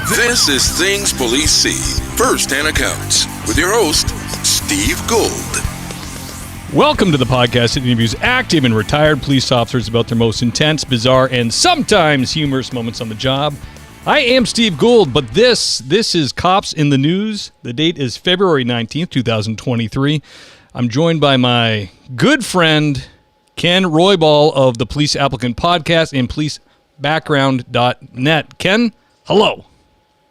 This is Things Police See, first-hand accounts, with your host, Steve Gould. Welcome to the podcast that interviews active and retired police officers about their most intense, bizarre, and sometimes humorous moments on the job. I am Steve Gould, but this is Cops in the News. The date is February 19th, 2023. I'm joined by my good friend, Ken Roybal of the Police Applicant Podcast and policebackground.net. Ken, hello.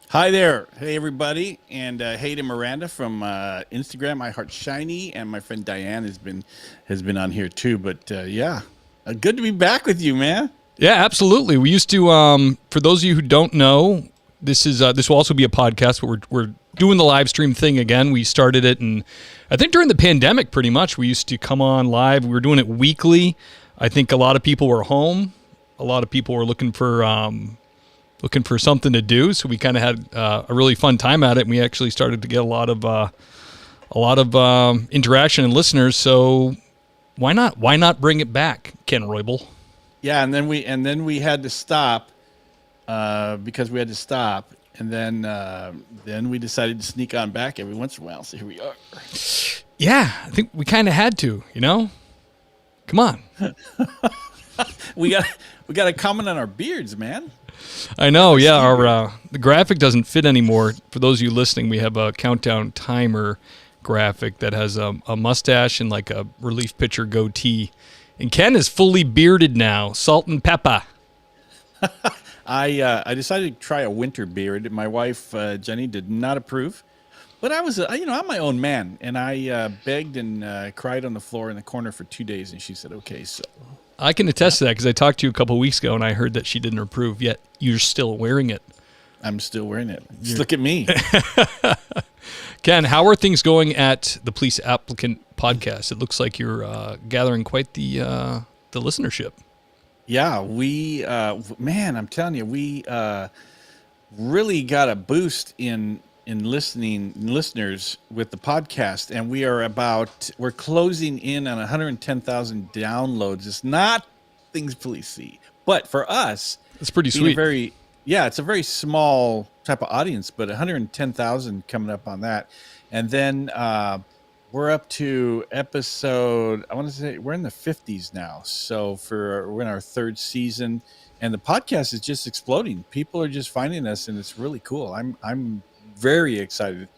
Hi there. Hey, everybody. And hey to Miranda from Instagram, I Heart Shiny. And my friend Diane has been on here too. But good to be back with you, man. Yeah, absolutely. We used to, for those of you who don't know, this will also be a podcast, but we're doing the live stream thing again. We started it, and I think during the pandemic, pretty much, we used to come on live. We were doing it weekly. I think a lot of people were home. A lot of people were looking for something to do, so we kind of had a really fun time at it, and we actually started to get a lot of interaction and listeners. So why not bring it back, Ken Roybal? Yeah, and then we had to stop because we had to stop, and then we decided to sneak on back every once in a while. So here we are. Yeah, I think we kind of had to. Come on. we got to comment on our beards, man. I know, yeah. Our the graphic doesn't fit anymore. For those of you listening, we have a countdown timer graphic that has a mustache and like a relief pitcher goatee. And Ken is fully bearded now, salt and pepper. I decided to try a winter beard. My wife Jenny did not approve, but I was I'm my own man, and I begged and cried on the floor in the corner for 2 days, and she said okay. So I can attest to that because I talked to you a couple of weeks ago, and I heard that she didn't approve. Yet you're still wearing it. I'm still wearing it. Just look at me. Ken, how are things going at the Police Applicant Podcast? It looks like you're gathering quite the listenership. Yeah, we man, I'm telling you, we really got a boost in listeners with the podcast, and we're closing in on 110,000 downloads. It's not Things Police See, but for us, it's pretty sweet. It's a very small type of audience, but 110,000 coming up on that. And then we're up to episode, I want to say we're in the 50s now. So we're in our third season, and the podcast is just exploding. People are just finding us, and it's really cool. I'm very excited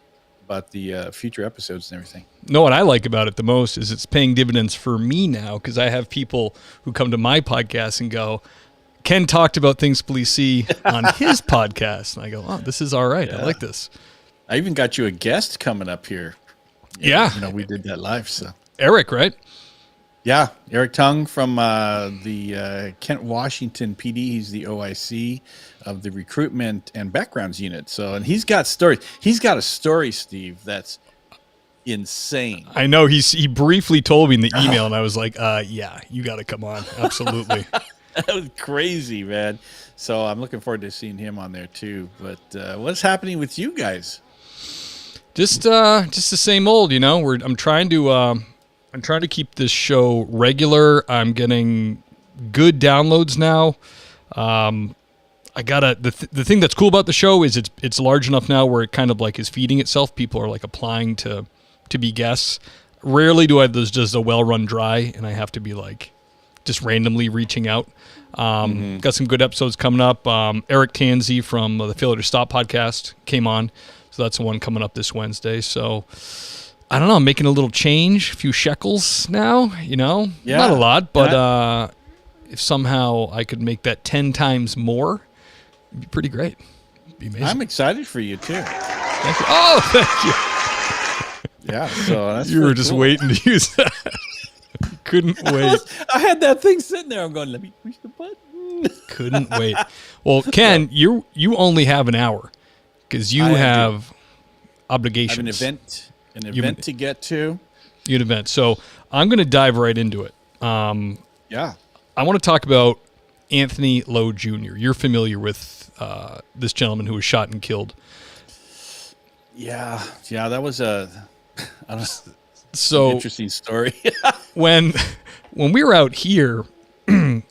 about the future episodes and everything. No, what I like about it the most is it's paying dividends for me now, because I have people who come to my podcast and go, Ken talked about Things Police See on his podcast. And I go, oh, this is all right. Yeah. I like this. I even got you a guest coming up here. Yeah. We did that live. So Eric, right? Yeah. Eric Tung from the Kent, Washington PD. He's the OIC of the Recruitment and Backgrounds Unit. So, and he's got stories. He's got a story, Steve, that's insane. I know. He briefly told me in the email, and I was like, yeah, you got to come on. Absolutely. That was crazy, man. So I'm looking forward to seeing him on there too. But what's happening with you guys? Just the same old, I'm trying to keep this show regular. I'm getting good downloads now. The thing that's cool about the show is it's large enough now where it kind of like is feeding itself. People are like applying to be guests. Rarely there's just a well-run dry, and I have to be like just randomly reaching out. Got some good episodes coming up. Eric Tanzi from the Failure to Stop podcast came on. So that's the one coming up this Wednesday. So I don't know. I'm making a little change, a few shekels now, Not a lot, but if somehow I could make that 10 times more, it'd be pretty great. It'd be amazing. I'm excited for you too. Thank you. Oh, thank you. Yeah, so that's you were just cool. Waiting to use that. Couldn't wait. I had that thing sitting there. I'm going, let me push the button. Couldn't wait. Well, Ken, you only have an hour because you have obligations. I have an event to get to. You have an event. So I'm going to dive right into it. Yeah. I want to talk about Anthony Lowe Jr. You're familiar with this gentleman who was shot and killed. Yeah, that was an interesting story. when we were out here, on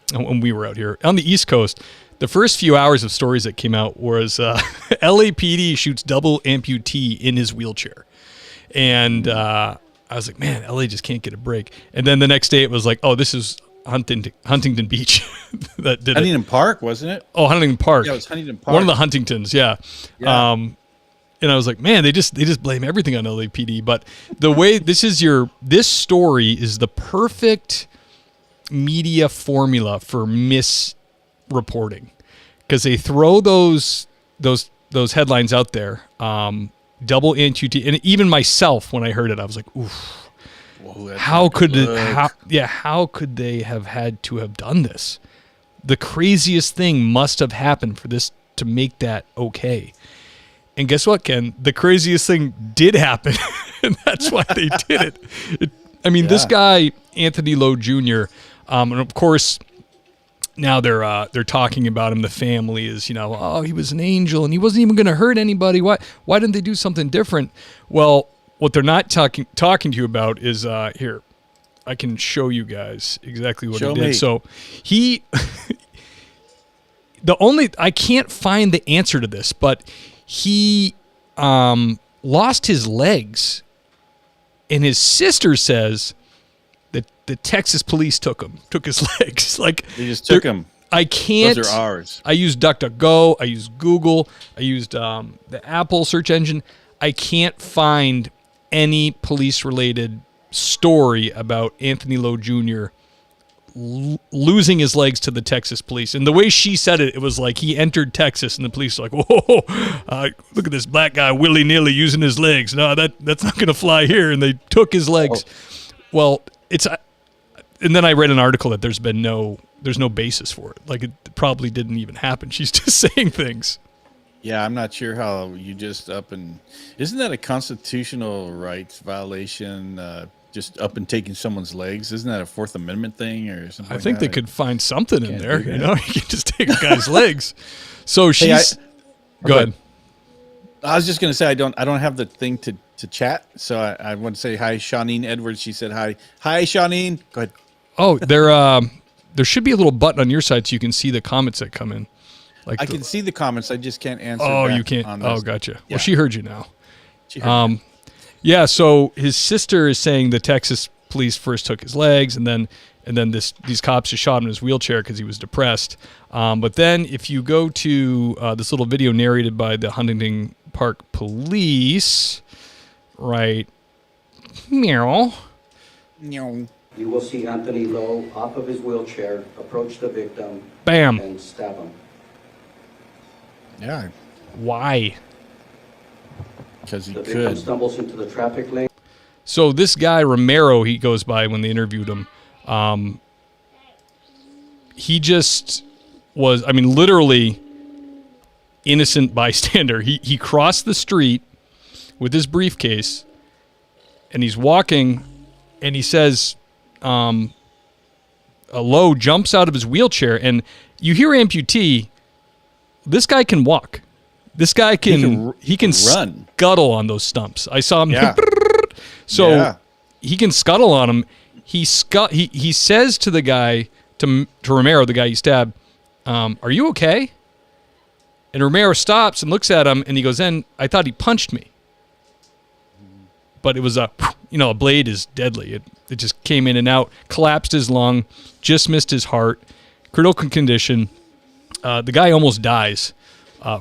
the East Coast, the first few hours of stories that came out was LAPD shoots double amputee in his wheelchair. And I was like, man, LA just can't get a break. And then the next day it was like, oh, this is Huntington Beach that did Huntington Park, wasn't it? Oh, Huntington Park. Yeah, it was Huntington Park. One of the Huntingtons, yeah. Yeah. And I was like, man, they just blame everything on LAPD. But the way this story is the perfect media formula for misreporting, because they throw those headlines out there. Double amputee, and even myself, when I heard it, I was like, oof. Whoa, How could they have had to have done this? The craziest thing must have happened for this to make that okay. And guess what, Ken? The craziest thing did happen, and that's why they did it. This guy, Anthony Lowe Jr., and of course, now they're talking about him. The family is, oh, he was an angel, and he wasn't even going to hurt anybody. Why didn't they do something different? Well, what they're not talking to you about is here. I can show you guys exactly what he did. Me. So I can't find the answer to this, but he lost his legs, and his sister says that the Texas police took his legs. Like, they just took him. I can't. Those are ours. I used DuckDuckGo. I used Google. I used the Apple search engine. I can't find any police-related story about Anthony Lowe Jr. Losing his legs to the Texas police. And the way she said it, it was like he entered Texas and the police were like, whoa, look at this black guy willy-nilly using his legs. No, that's not going to fly here. And they took his legs. Oh. Well, and then I read an article that there's no basis for it. Like, it probably didn't even happen. She's just saying things. Yeah, I'm not sure how you just isn't that a constitutional rights violation? Just up and taking someone's legs? Isn't that a Fourth Amendment thing or something? I think they could find something in there. You can just take a guy's legs. So she's. Go ahead. I was just going to say I don't have the thing to chat, so I want to say hi, Shawneen Edwards. She said hi. Hi, Shawneen. Go ahead. Oh, there should be a little button on your side so you can see the comments that come in. Like I can see the comments. I just can't answer. Oh, you can't. Oh, gotcha. Yeah. Well, she heard you now. She heard me. Yeah. So his sister is saying the Texas police first took his legs, and then these cops just shot him in his wheelchair because he was depressed. But then if you go to this little video narrated by the Huntington Park police, right? Meow. No. You will see Anthony Lowe off of his wheelchair, approach the victim, bam, and stab him. Yeah. Why? Because he the victim stumbles into the traffic lane. So this guy Romero, he goes by when they interviewed him. He just was, literally innocent bystander. He crossed the street with his briefcase, and he's walking, and he says, Lowe jumps out of his wheelchair, and you hear amputee. This guy can walk. This guy can run, scuttle on those stumps. I saw him. Yeah. So he can scuttle on them. He says to the guy, to Romero, the guy he stabbed, "Are you okay?" And Romero stops and looks at him, and he goes, "Then I thought he punched me." But it was a blade is deadly. It just came in and out, collapsed his lung, just missed his heart, critical condition. The guy almost dies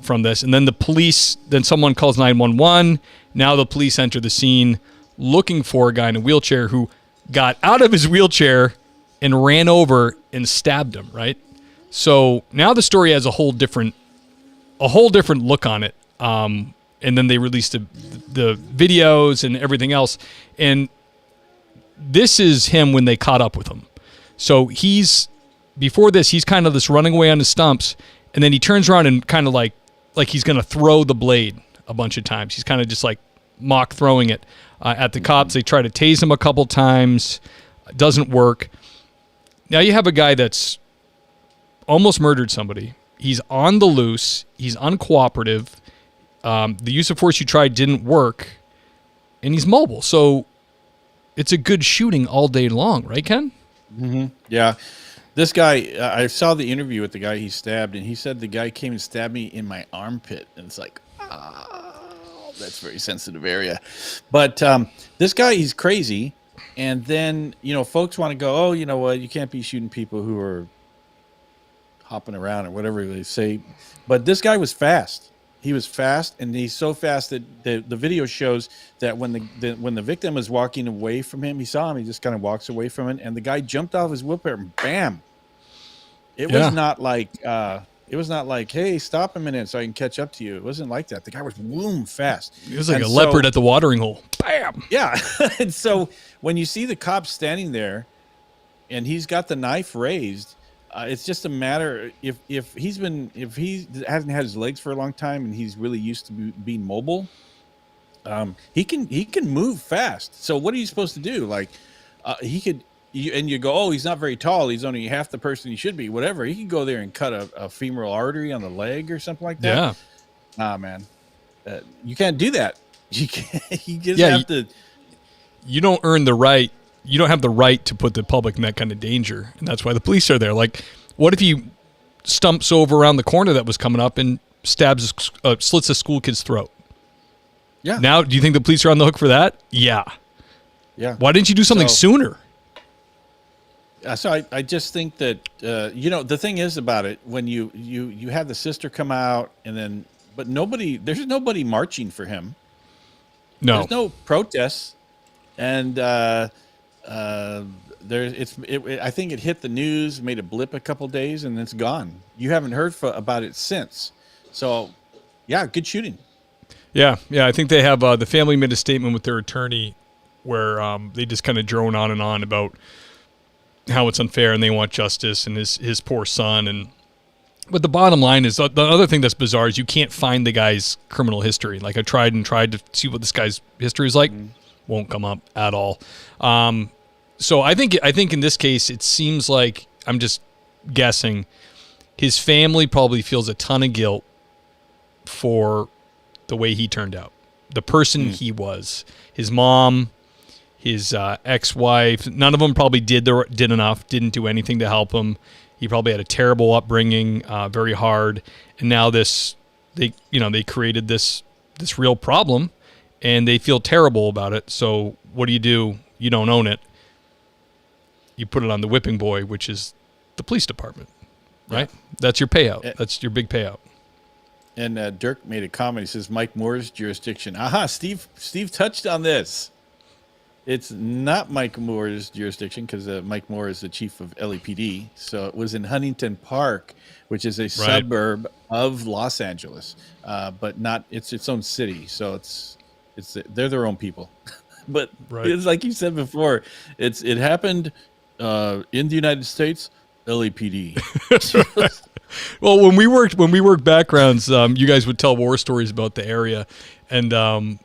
from this. And then then someone calls 911. Now the police enter the scene looking for a guy in a wheelchair who got out of his wheelchair and ran over and stabbed him, right? So now the story has a whole different look on it. And then they released the videos and everything else. And this is him when they caught up with him. So before this, he's kind of this running away on his stumps, and then he turns around and kind of like he's going to throw the blade a bunch of times. He's kind of just like mock throwing it at the cops. They try to tase him a couple times. It doesn't work. Now you have a guy that's almost murdered somebody. He's on the loose. He's uncooperative. The use of force you tried didn't work, and he's mobile. So it's a good shooting all day long, right, Ken? Mm-hmm. Yeah. This guy, I saw the interview with the guy he stabbed, and he said the guy came and stabbed me in my armpit, and it's like, that's a very sensitive area. But this guy, he's crazy, and then folks want to go, oh, you know what, you can't be shooting people who are hopping around or whatever they say. But this guy was fast. He was fast, and he's so fast that the video shows that when the victim was walking away from him, he saw him. He just kind of walks away from it, and the guy jumped off his wheelchair and bam! It was not like hey, stop a minute so I can catch up to you. It wasn't like that. The guy was boom fast. It was like a leopard at the watering hole. Bam! Yeah. And so when you see the cop standing there, and he's got the knife raised. It's just a matter if he hasn't had his legs for a long time and he's really used to being mobile, he can move fast. So what are you supposed to do? Like you go, oh, he's not very tall. He's only half the person he should be. Whatever. He can go there and cut a femoral artery on the leg or something like that. Yeah. Nah, man, you can't do that. You can't. You just have to. You don't earn the right. You don't have the right to put the public in that kind of danger, and that's why the police are there. Like, what if he stumps over around the corner that was coming up and slits a school kid's throat? Yeah. Now, do you think the police are on the hook for that? Yeah. Yeah. Why didn't you do something sooner? So I just think that the thing is about it when you have the sister come out and then but there's nobody marching for him. No. There's no protests, and I think it hit the news, made a blip a couple days, and it's gone. You haven't heard about it since. So, yeah, good shooting. Yeah. I think they have the family made a statement with their attorney where they just kind of drone on and on about how it's unfair and they want justice and his poor son. But the bottom line is the other thing that's bizarre is you can't find the guy's criminal history. Like I tried to see what this guy's history is like. Won't come up at all. So I think in this case, it seems like, I'm just guessing, his family probably feels a ton of guilt for the way he turned out, the person he was, his mom, his ex-wife. None of them probably did enough, didn't do anything to help him. He probably had a terrible upbringing, very hard, and now they created this real problem. And they feel terrible about it. So what do? You don't own it. You put it on the whipping boy, which is the police department, right? Yeah. That's your payout. That's your big payout. And Dirk made a comment. He says, Mike Moore's jurisdiction. Aha, Steve touched on this. It's not Mike Moore's jurisdiction because Mike Moore is the chief of LAPD. So it was in Huntington Park, which is a suburb of Los Angeles, but it's its own city. So they're their own people. But it's like you said before, it happened in the United States, LAPD. Well, when we worked backgrounds, you guys would tell war stories about the area, and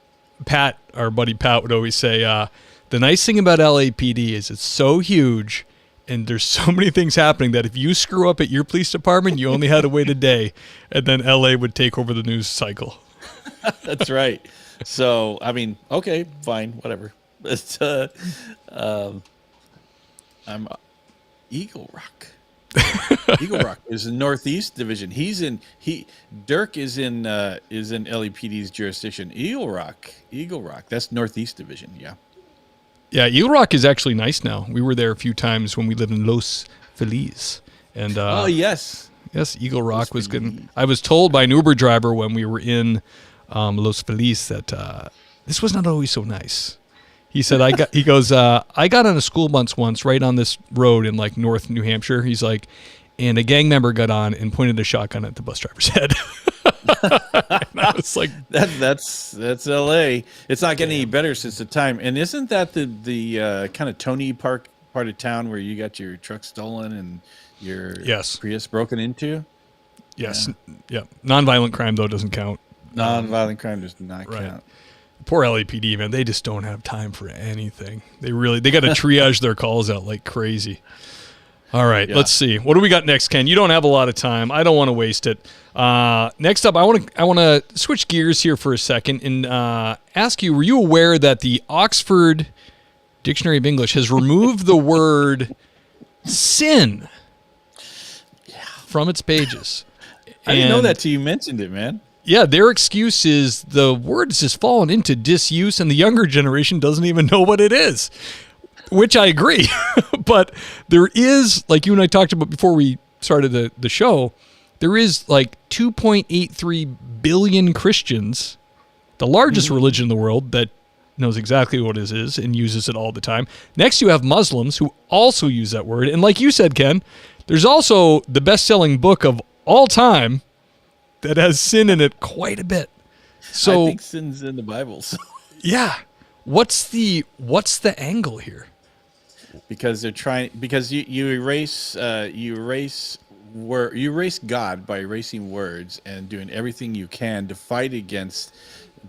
Pat, our buddy Pat, would always say, the nice thing about LAPD is it's so huge and there's so many things happening that if you screw up at your police department, you only had to wait a day, and then LA would take over the news cycle. That's right. So, I mean, okay, fine, whatever. But I'm Eagle Rock. Eagle Rock is the Northeast Division. Dirk is in LAPD's jurisdiction. Eagle Rock. That's Northeast Division. Yeah. Yeah, Eagle Rock is actually nice now. We were there a few times when we lived in Los Feliz, and yes, Eagle Rock was good. I was told by an Uber driver when we were in Los Feliz that this was not always so nice. He said, I got on a school bus once right on this road in like North New Hampshire. He's like, and a gang member got on and pointed a shotgun at the bus driver's head. And I was like, that's LA. It's not getting any better since the time. And isn't that the kind of Tony Park part of town where you got your truck stolen and your Prius broken into? Yes. Yeah. Nonviolent crime though doesn't count. Nonviolent crime does not count. Poor LAPD, man. They just don't have time for anything. They got to triage their calls out like crazy. All right, let's see. What do we got next, Ken? You don't have a lot of time. I don't want to waste it. Next up, I want to switch gears here for a second and ask you, were you aware that the Oxford Dictionary of English has removed the word sin from its pages. I didn't know And, that till you mentioned it, man. Yeah, their excuse is the word has just fallen into disuse, and the younger generation doesn't even know what it is, which I agree. But there is, like you and I talked about before we started the show, there is like 2.83 billion Christians, the largest religion in the world, that knows exactly what it is and uses it all the time. Next, you have Muslims who also use that word. And like you said, Ken, there's also the best-selling book of all time that has sin in it quite a bit. So I think sin's in the Bible. So. yeah, what's the angle here? Because they're trying. Because you erase God by erasing words and doing everything you can to fight against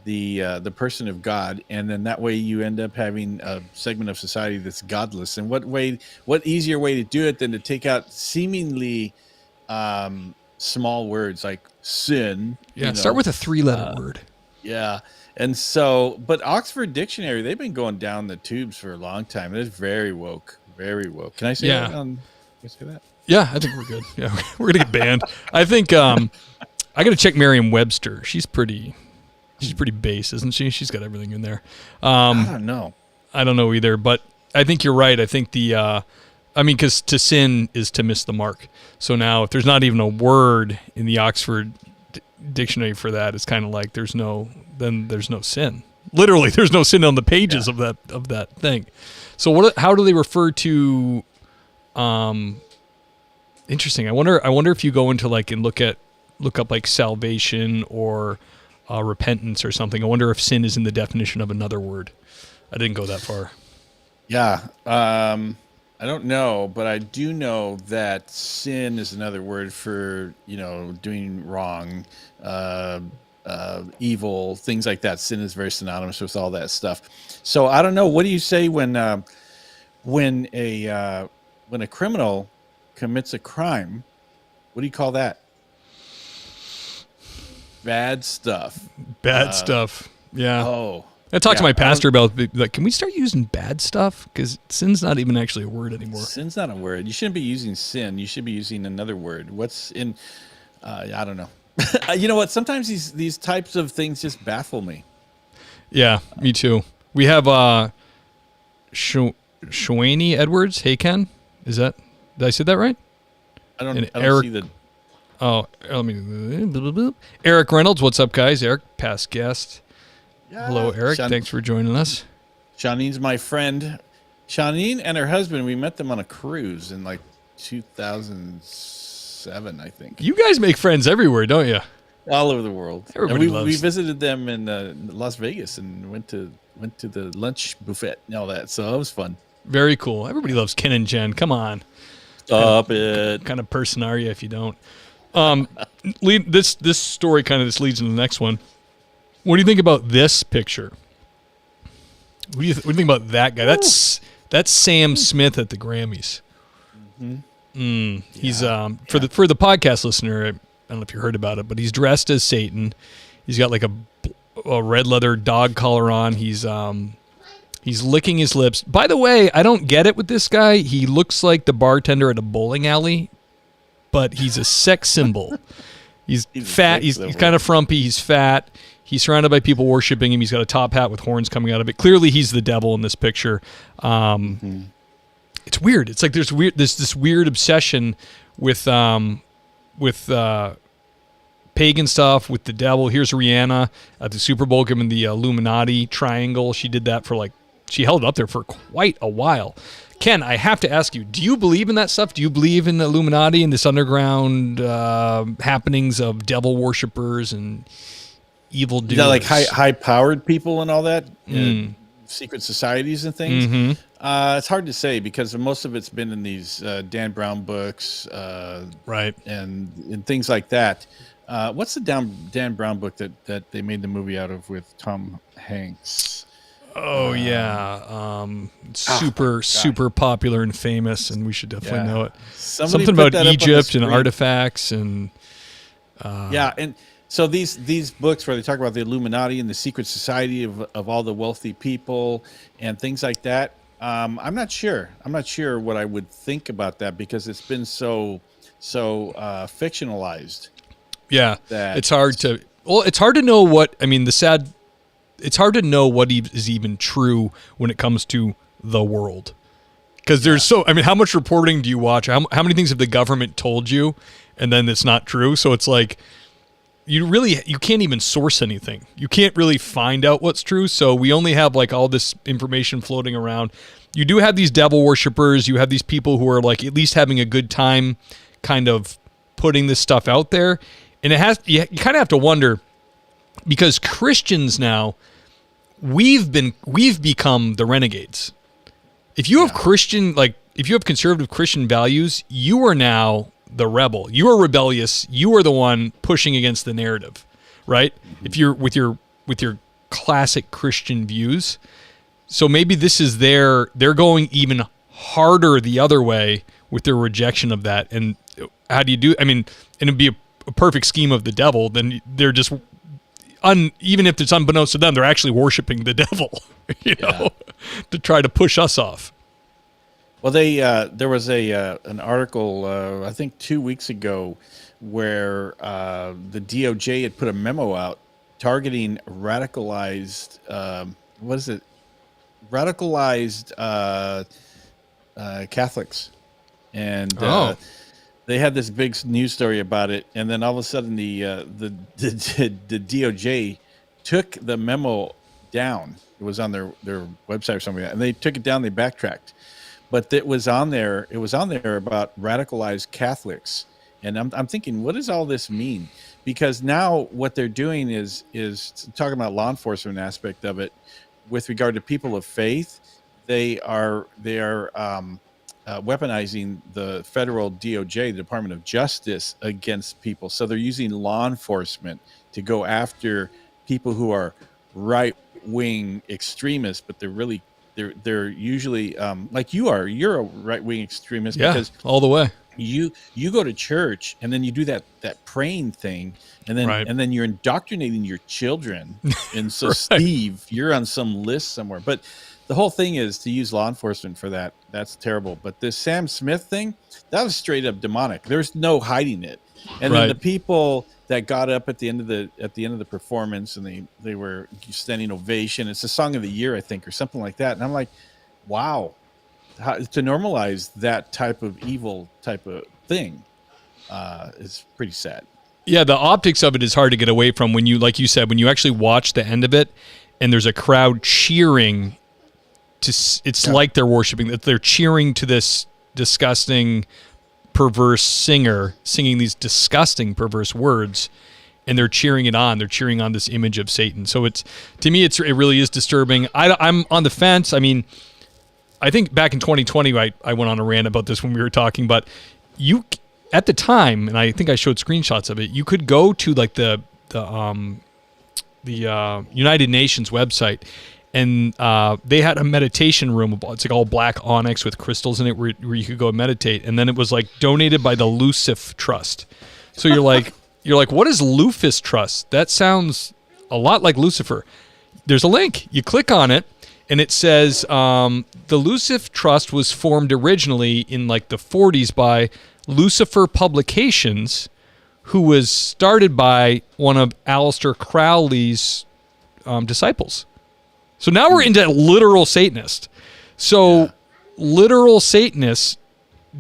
the person of God, and then that way you end up having a segment of society that's godless. And what easier way to do it than to take out seemingly small words like sin? Yeah, start with a 3-letter word. Yeah. And so, but Oxford Dictionary, they've been going down the tubes for a long time. It's very woke, very woke. Can I say that? Can I say that? Yeah, I think we're good. Yeah, we're gonna get banned. I think I got to check Merriam-Webster. She's pretty base, isn't she? She's got everything in there. I don't know. I don't know either, but I think you're right. I think because to sin is to miss the mark. So now, if there's not even a word in the Oxford Dictionary for that, it's kind of like there's no sin. Literally, there's no sin on the pages of that thing. So how do they refer to? Interesting. I wonder if you go into and look up like salvation or repentance or something. I wonder if sin is in the definition of another word. I didn't go that far. Yeah. I don't know, but I do know that sin is another word for, doing wrong, evil, things like that. Sin is very synonymous with all that stuff. So I don't know. What do you say when a criminal commits a crime? What do you call that? Bad stuff. Bad stuff. Yeah. Oh. I talked to my pastor about, like, can we start using bad stuff? Because sin's not even actually a word anymore. Sin's not a word. You shouldn't be using sin. You should be using another word. What's in? I don't know. You know what? Sometimes these types of things just baffle me. Yeah, me too. We have Shwani Edwards. Hey, Ken, did I say that right? I don't Eric, see the. Oh, let me. Eric Reynolds. What's up, guys? Eric, past guest. Yeah. Hello, Eric. Thanks for joining us. Shanine's my friend. Shanine and her husband, we met them on a cruise in like 2007, I think. You guys make friends everywhere, don't you? All over the world. Everybody and loves. We visited them in Las Vegas and went to the lunch buffet and all that. So it was fun. Very cool. Everybody loves Ken and Jen. Come on. Stop it. What kind of person are you if you don't? This story leads into the next one. What do you think about this picture? What do you think about that guy? That's Sam Smith at the Grammys. Mm-hmm. He's for the podcast listener. I don't know if you heard about it, but he's dressed as Satan. He's got like a red leather dog collar on. He's licking his lips. By the way, I don't get it with this guy. He looks like the bartender at a bowling alley, but he's a sex symbol. He's fat. He's kind of frumpy. He's fat. He's surrounded by people worshiping him. He's got a top hat with horns coming out of it. Clearly, he's the devil in this picture. It's weird. It's like there's this weird obsession with pagan stuff, with the devil. Here's Rihanna at the Super Bowl giving the Illuminati triangle. She did that she held it up there for quite a while. Ken, I have to ask you, do you believe in that stuff? Do you believe in the Illuminati and this underground happenings of devil worshippers and evil dudes? Yeah, like high-powered people and all that? Secret societies and things? Mm-hmm. It's hard to say because most of it's been in these Dan Brown books, right, and things like that. What's the Dan Brown book that they made the movie out of with Tom Hanks? Oh yeah, super popular and famous, and we should definitely know it. Something about Egypt and artifacts and and so these books where they talk about the Illuminati and the secret society of all the wealthy people and things like that. I'm not sure what I would think about that because it's been so so fictionalized. Yeah, That it's hard to. Well, it's hard to know what. I mean, it's hard to know what is even true when it comes to the world. Because there's so. I mean, how much reporting do you watch? How many things have the government told you, and then it's not true? So it's like you can't even source anything. You can't really find out what's true. So we only have like all this information floating around. You do have these devil worshippers. You have these people who are like at least having a good time, kind of putting this stuff out there. And you kind of have to wonder, because Christians now, we've become the renegades. If you have if you have conservative Christian values, you are now the rebel. You are rebellious. You are the one pushing against the narrative, right? Mm-hmm. If you're with your classic Christian views. So maybe this is they're going even harder the other way with their rejection of that. And how do you do? I mean, and it'd be a perfect scheme of the devil. Then they're just even if it's unbeknownst to them, they're actually worshiping the devil, know, to try to push us off. Well, there was an article I think 2 weeks ago where the DOJ had put a memo out targeting radicalized Catholics, and they had this big news story about it, and then all of a sudden the DOJ took the memo down. It was on their website or something like that, and they took it down. They backtracked. But it was on there. It was on there about radicalized Catholics, and I'm thinking, what does all this mean? Because now what they're doing is talking about law enforcement aspect of it, with regard to people of faith. They are weaponizing the federal DOJ, the Department of Justice, against people. So they're using law enforcement to go after people who are right-wing extremists, but they're usually like you are. You're a right-wing extremist because all the way. You go to church and then you do that praying thing, and then you're indoctrinating your children. And so Steve, you're on some list somewhere. But the whole thing is to use law enforcement for that. That's terrible. But this Sam Smith thing, that was straight up demonic. There's no hiding it. And then the people that got up at the end of the performance, and they were standing ovation. It's the song of the year, I think, or something like that. And I'm like, wow, to normalize that type of evil type of thing is pretty sad. Yeah, the optics of it is hard to get away from when you, like you said, when you actually watch the end of it, and there's a crowd cheering. It's like they're worshiping, that they're cheering to this disgusting, perverse singer singing these disgusting, perverse words, and they're cheering it on. They're cheering on this image of Satan. So it really is disturbing. I'm on the fence. I mean, I think back in 2020, I went on a rant about this when we were talking, but at the time, and I think I showed screenshots of it, you could go to like the United Nations website, and they had a meditation room. It's like all black onyx with crystals in it, where you could go and meditate. And then it was like donated by the Lucifer Trust. So you're like, what is Lucifer Trust? That sounds a lot like Lucifer. There's a link. You click on it, and it says the Lucifer Trust was formed originally in like the 40s by Lucifer Publications, who was started by one of Aleister Crowley's disciples. So now we're into literal Satanists. So literal Satanists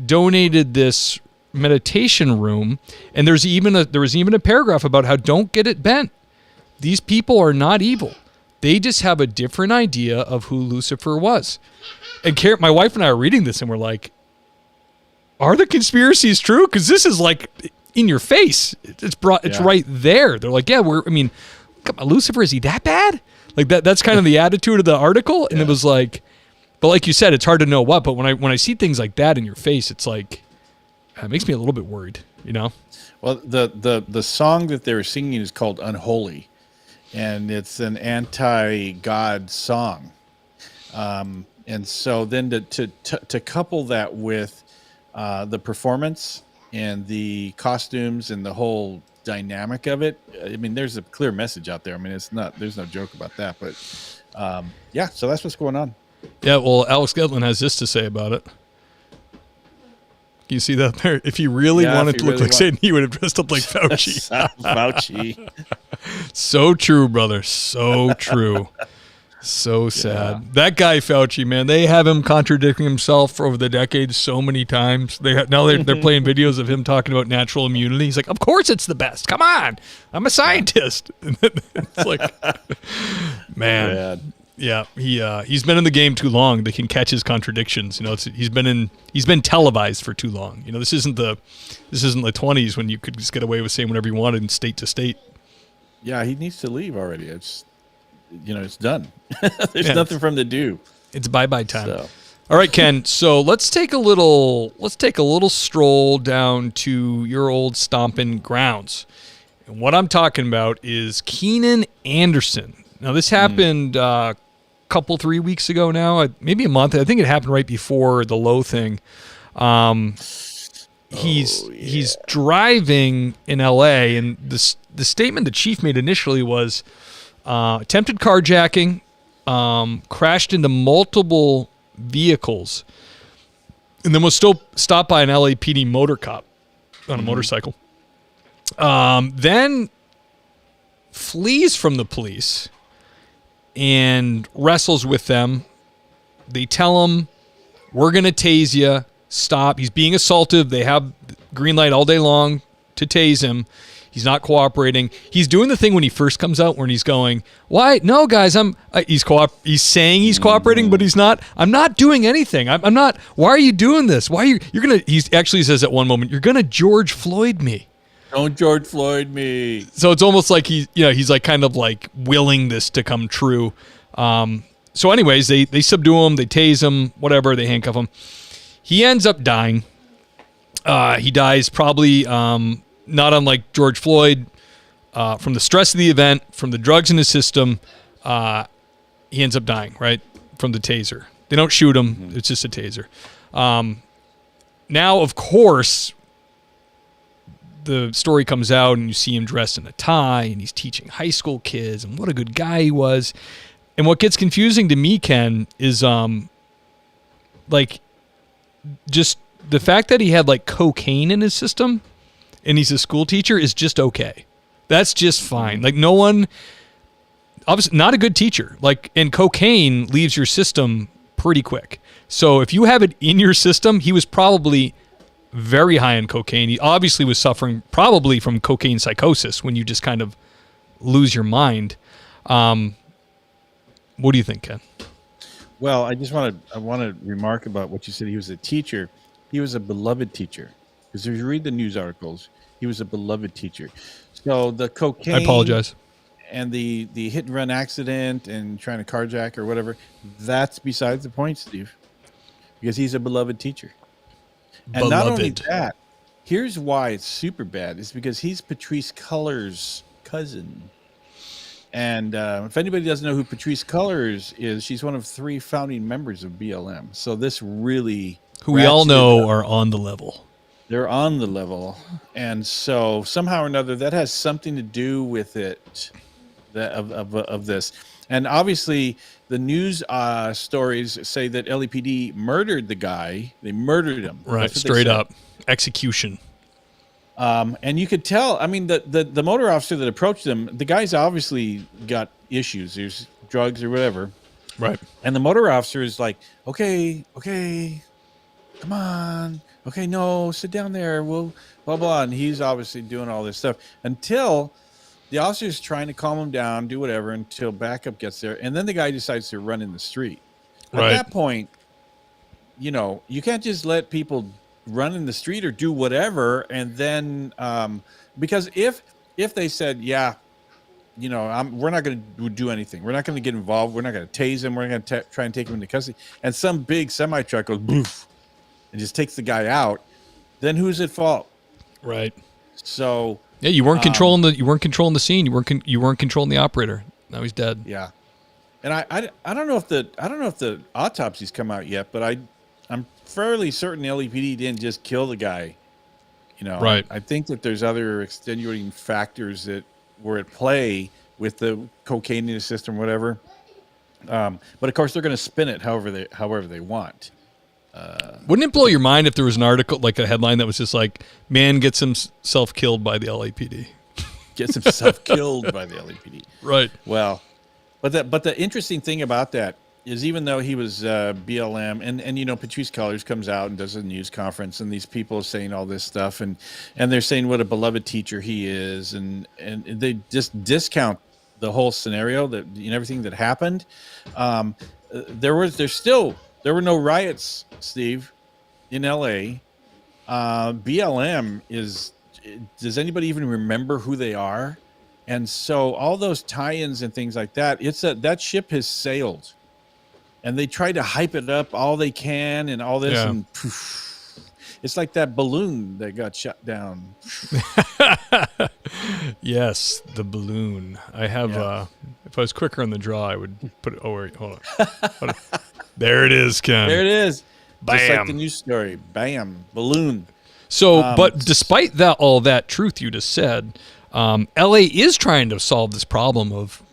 donated this meditation room, and there was even a paragraph about how don't get it bent. These people are not evil. They just have a different idea of who Lucifer was. And my wife and I are reading this, and we're like, are the conspiracies true? Because this is like in your face. It's right there. They're like, come on, Lucifer, is he that bad? Like that's kind of the attitude of the article. And it was like, but like you said, it's hard to know what, but when I see things like that in your face, it's like, it makes me a little bit worried, you know? Well, the song that they were singing is called Unholy, and it's an anti-God song. And so then to couple that with the performance and the costumes and the whole dynamic of it, I mean, there's a clear message out there. I mean, there's no joke about that, but so that's what's going on. Yeah, well, Alex Gedlin has this to say about it. You see that there? If he really Yeah, wanted if to he look really like Satan, he would have dressed up like Fauci. Fauci. So true, brother. So true. So sad. That guy Fauci, man, they have him contradicting himself over the decades so many times. They're playing videos of him talking about natural immunity. He's like, "Of course it's the best. Come on, I'm a scientist." It's like, man, Bad. yeah, he's been in the game too long. They can catch his contradictions. You know, he's been televised for too long. You know, this isn't the 20s when you could just get away with saying whatever you wanted in state to state. Yeah, he needs to leave already. It's done. There's nothing for him to do. It's bye-bye time. So. All right, Ken. So let's take a little stroll down to your old stomping grounds. And what I'm talking about is Keenan Anderson. Now, this happened a couple 3 weeks ago now, maybe a month. I think it happened right before the Lowe thing. He's driving in L.A. and the statement the chief made initially was attempted carjacking, crashed into multiple vehicles, and then was still stopped by an LAPD motor cop on a motorcycle. Then flees from the police and wrestles with them. They tell him, "We're going to tase you. Stop." He's being assaultive. They have green light all day long to tase him. He's not cooperating. He's doing the thing when he first comes out when he's going, "Why? No, guys, he's saying he's cooperating, but he's not. I'm not doing anything. I'm not. Why are you doing this? Why are you're going to," he actually says at one moment, "You're going to George Floyd me." Don't George Floyd me. So it's almost like he's like kind of like willing this to come true. So anyways, they subdue him, they tase him, whatever, they handcuff him. He ends up dying. He dies probably not unlike George Floyd from the stress of the event, from the drugs in his system. He ends up dying, right, from the taser. They don't shoot him. It's just a taser. Now, of course, the story comes out and you see him dressed in a tie and he's teaching high school kids and what a good guy he was. And what gets confusing to me, Ken, is like just the fact that he had like cocaine in his system and he's a school teacher is just okay. That's just fine. Like no one, obviously not a good teacher. Like, and cocaine leaves your system pretty quick. So if you have it in your system, he was probably very high in cocaine. He obviously was suffering probably from cocaine psychosis when you just kind of lose your mind. What do you think, Ken? Well, I want to remark about what you said. He was a teacher. He was a beloved teacher. Because if you read the news articles, he was a beloved teacher. So the cocaine, I apologize, and the hit and run accident and trying to carjack or whatever, that's besides the point, Steve. Because he's a beloved teacher. And not only that, here's why it's super bad. It's because he's Patrisse Cullors' cousin. And if anybody doesn't know who Patrisse Cullors is, she's one of 3 founding members of BLM. So this really... who we all know are on the level. They're on the level. And so somehow or another, that has something to do with it, of this. And obviously, the news stories say that LAPD murdered the guy. They murdered him. Right, straight up. Execution. And you could tell, I mean, the motor officer that approached him, the guy's obviously got issues. There's drugs or whatever. Right. And the motor officer is like, okay, come on. Okay, no, sit down there. We'll blah, blah. And he's obviously doing all this stuff until the officer's trying to calm him down, do whatever, until backup gets there. And then the guy decides to run in the street. Right. At that point, you can't just let people run in the street or do whatever. And then, because if they said, yeah, we're not going to do anything. We're not going to get involved. We're not going to tase him. We're going to try and take him into custody. And some big semi truck goes boof and just takes the guy out. Then who's at fault? Right. So yeah, you weren't controlling the scene. You weren't controlling the operator. Now he's dead. Yeah. And I don't know if the autopsy's come out yet, but I'm fairly certain the LAPD didn't just kill the guy. Right. I think that there's other extenuating factors that were at play with the cocaine in the system, whatever. But of course, they're going to spin it however they want. Wouldn't it blow your mind if there was an article, like a headline that was just like, man gets himself killed by the LAPD? Gets himself killed by the LAPD. Right. Well, but the interesting thing about that is, even though he was BLM, and Patrice Cullors comes out and does a news conference, and these people are saying all this stuff, and they're saying what a beloved teacher he is, and they just discount the whole scenario, that everything that happened. There were no riots, Steve, in LA. BLM is. Does anybody even remember who they are? And so all those tie-ins and things like that, that ship has sailed, and they try to hype it up all they can and all this, Yeah. and poof, it's like that balloon that got shut down. Yes, the balloon. I have. Yeah. If I was quicker on the draw, I would put it. Oh wait, hold on. There it is, Ken. There it is. Just like Bam. the news story. Bam. Balloon. So, but despite all that truth you just said, LA is trying to solve this problem of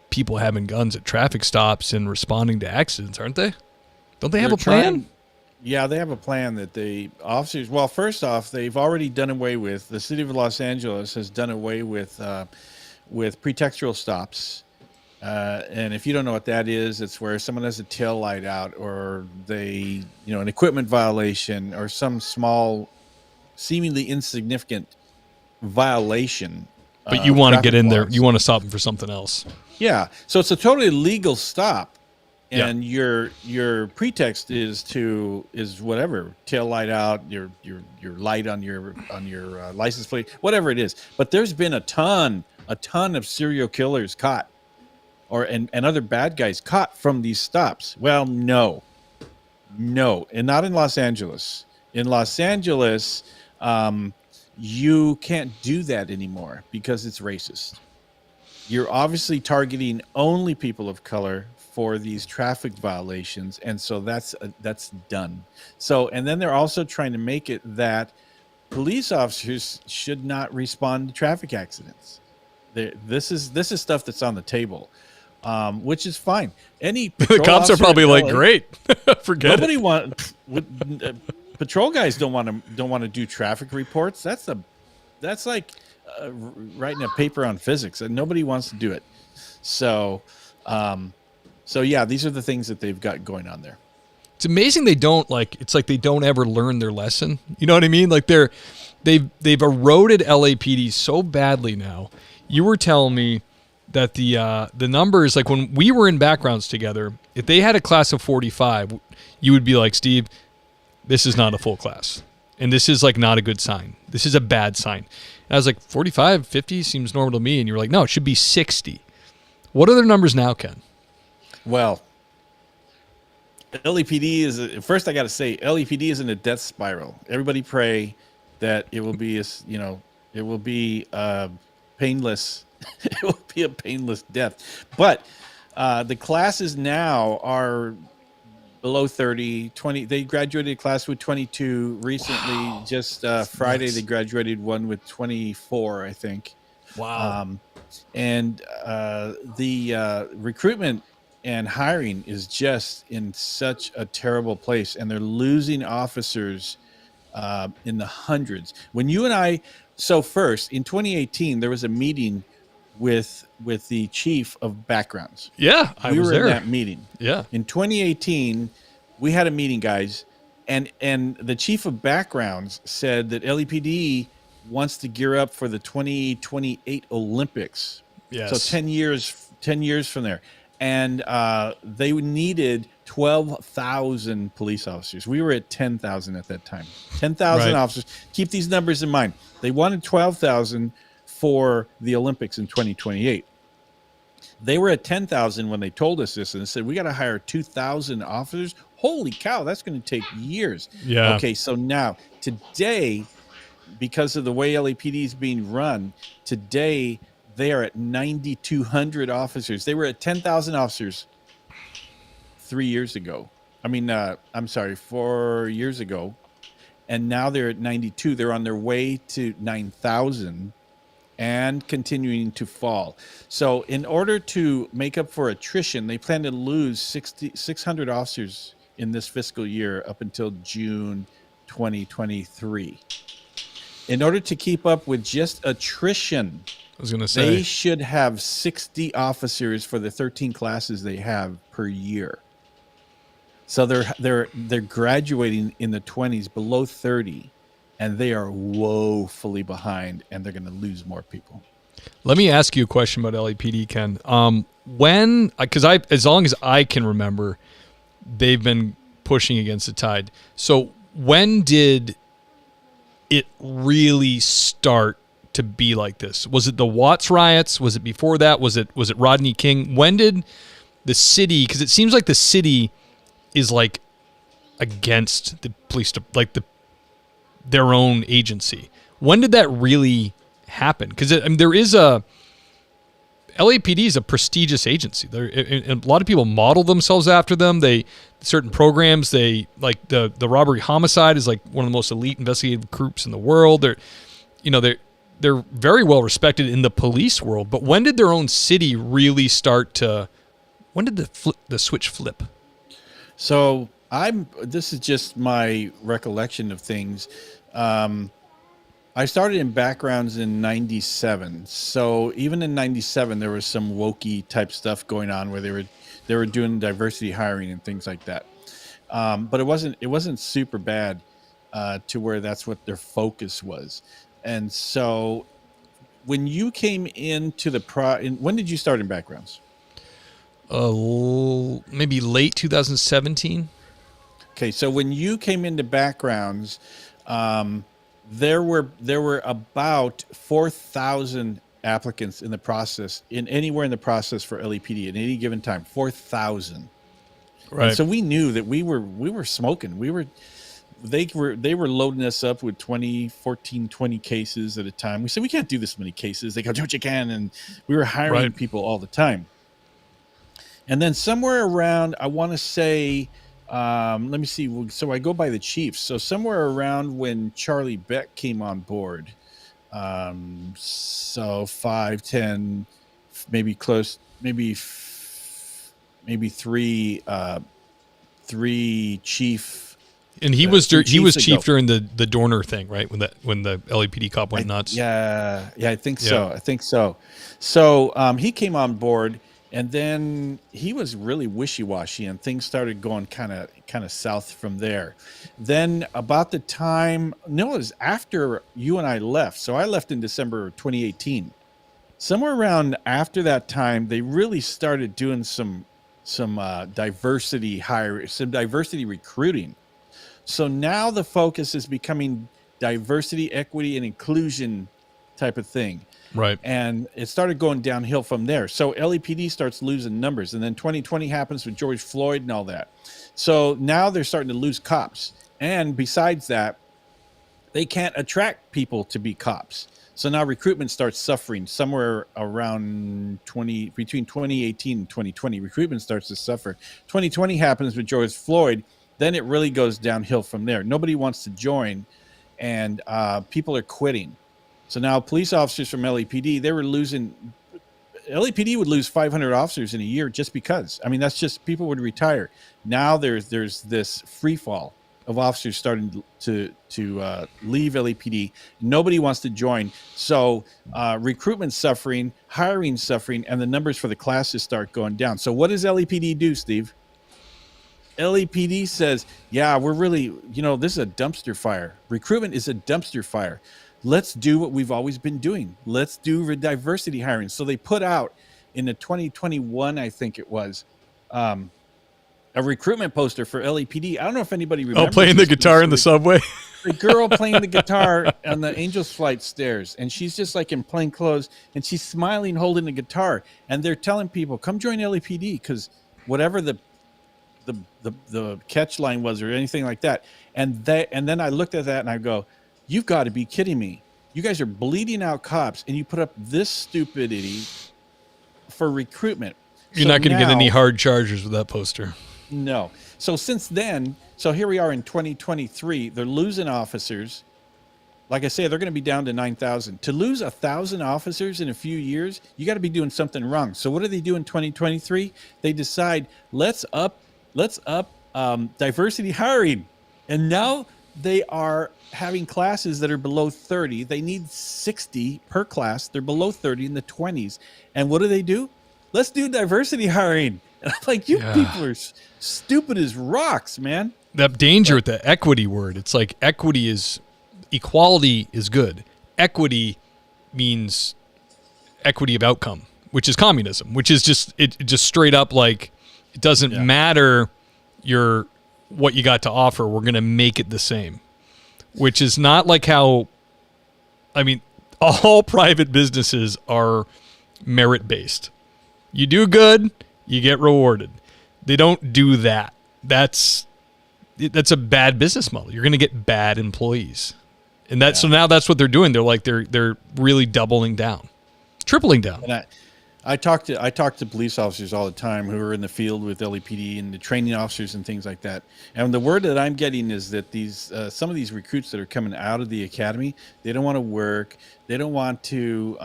people having guns at traffic stops and responding to accidents, aren't they? Don't they have a plan? Yeah, they have a plan that officers. Well, first off, they've already done away with. The city of Los Angeles has done away with pretextual stops. And if you don't know what that is, it's where someone has a tail light out, or an equipment violation, or some small, seemingly insignificant violation. But you want to get in there. laws. You want to stop them for something else. Yeah, so it's a totally legal stop, Yeah. and your pretext is whatever, tail light out, your light on your license plate, whatever it is. But there's been a ton of serial killers caught, and other bad guys caught from these stops. Well, no, and not in Los Angeles. In Los Angeles, you can't do that anymore because it's racist. You're obviously targeting only people of color for these traffic violations, and so that's done. So, and then they're also trying to make it that police officers should not respond to traffic accidents. This is stuff that's on the table, which is fine. Any The cops are probably like, great, forget nobody it. patrol guys don't want to do traffic reports. That's like writing a paper on physics, and nobody wants to do it. So yeah, these are the things that they've got going on there. It's amazing they don't it's like they don't ever learn their lesson. You know what I mean? Like they've eroded LAPD so badly now. You were telling me that the numbers, like when we were in backgrounds together, if they had a class of 45, you would be like, Steve, this is not a full class. And this is like not a good sign. This is a bad sign. And I was like, 45, 50 seems normal to me. And you were like, no, it should be 60. What are their numbers now, Ken? Well, LAPD first I got to say, LAPD is in a death spiral. Everybody pray that it will be painless. It will be a painless death. But the classes now are below 30, 20. They graduated a class with 22 recently. Wow. Just Friday, they graduated one with 24, I think. Wow. And the recruitment and hiring is just in such a terrible place, and they're losing officers in the hundreds. When you and I, first in 2018, there was a meeting with the chief of backgrounds. Yeah, we was were there. in that meeting. Yeah. In 2018, we had a meeting, guys, and the chief of backgrounds said that LAPD wants to gear up for the 2028 Olympics. Yes. So 10 years from there. And they needed 12,000 police officers. We were at 10,000 at that time. 10,000 Right. officers. Keep these numbers in mind. They wanted 12,000 for the Olympics in 2028. They were at 10,000 when they told us this, and they said, we got to hire 2,000 officers. Holy cow, that's going to take years. Yeah. Okay, so now, today, because of the way LAPD is being run, today they are at 9,200 officers. They were at 10,000 officers 4 years ago. And now they're at 92. They're on their way to 9,000 and continuing to fall. So in order to make up for attrition, they plan to lose 600 officers in this fiscal year up until June 2023. In order to keep up with just attrition, I was going to they say, should have 60 officers for the 13 classes they have per year. So they're graduating in the 20s, below 30, and they are woefully behind, and they're going to lose more people. let me ask you a question about LAPD, Ken. Because as long as I can remember, they've been pushing against the tide. So when did it really start to be like this? Was it the Watts riots? Was it before that? Was it Rodney King? When did the city? Because it seems like the city is like against the police, their own agency. When did that really happen? Because there is LAPD is a prestigious agency. And a lot of people model themselves after them. Certain programs, they like the robbery homicide is like one of the most elite investigative groups in the world. They're very well respected in the police world. But when did their own city really start to? When did the switch flip? So this is just my recollection of things. I started in backgrounds in 97. So even in 97, there was some wokey type stuff going on where they were doing diversity hiring and things like that. But it wasn't super bad to where that's what their focus was. And so when you came into when did you start in backgrounds? Maybe late 2017. Okay, so when you came into backgrounds, there were about 4,000 applicants in the process, anywhere in the process for LAPD at any given time. 4,000. Right. And so we knew that we were smoking. They were loading us up with 20 cases at a time. We said, we can't do this many cases. They go, don't you can? And we were hiring people all the time. And then somewhere around, I want to say, let me see. So I go by the chiefs. So somewhere around when Charlie Beck came on board, so 5, 10, maybe close, maybe three chief. And he was chief during the Dorner thing, right? When the LAPD cop went nuts. Yeah, I think so. So he came on board. And then he was really wishy-washy, and things started going kind of south from there. Then about the time, it was after you and I left. So I left in December of 2018. Somewhere around after that time, they really started doing some diversity hire, some diversity recruiting. So now the focus is becoming diversity, equity, and inclusion type of thing. Right. And it started going downhill from there. So LAPD starts losing numbers. And then 2020 happens with George Floyd and all that. So now they're starting to lose cops. And besides that, they can't attract people to be cops. So now recruitment starts suffering somewhere around between 2018 and 2020. Recruitment starts to suffer. 2020 happens with George Floyd. Then it really goes downhill from there. Nobody wants to join, and people are quitting. So now police officers from LAPD, LAPD would lose 500 officers in a year just because. I mean, that's just, people would retire. Now there's this free fall of officers starting to leave LAPD. Nobody wants to join. So recruitment suffering, hiring suffering, and the numbers for the classes start going down. So what does LAPD do, Steve? LAPD says, yeah, we're really, this is a dumpster fire. Recruitment is a dumpster fire. Let's do what we've always been doing. Let's do diversity hiring. So they put out in the 2021, I think it was, a recruitment poster for LAPD. I don't know if anybody remembers. Playing the guitar in the subway. The girl playing the guitar on the Angels Flight stairs, and she's just like in plain clothes, and she's smiling, holding the guitar, and they're telling people, "Come join LAPD," because whatever the catch line was or anything like that. And then I looked at that and I go, you've got to be kidding me. You guys are bleeding out cops, and you put up this stupidity for recruitment. You're not going to get any hard charges with that poster. No. So since then, here we are in 2023. They're losing officers. Like I say, they're going to be down to 9,000. To lose 1,000 officers in a few years, you got to be doing something wrong. So what do they do in 2023? They decide, let's up diversity hiring, and now they are having classes that are below 30. They need 60 per class. They're below 30 in the 20s. And what do? Let's do diversity hiring. And I'm like, you people are stupid as rocks, man. That danger with the equity word. It's like equality is good. Equity means equity of outcome, which is communism, which is just straight up like it doesn't matter what you got to offer. We're going to make it the same, which is not like how, I mean, all private businesses are merit based. You do good, you get rewarded. They don't do that. That's a bad business model. You're going to get bad employees. And so now that's what they're doing. They're like, they're really doubling down, tripling down. And I talk to police officers all the time who are in the field with LAPD and the training officers and things like that. And the word that I'm getting is that these some of these recruits that are coming out of the academy, they don't want to work. They don't want to.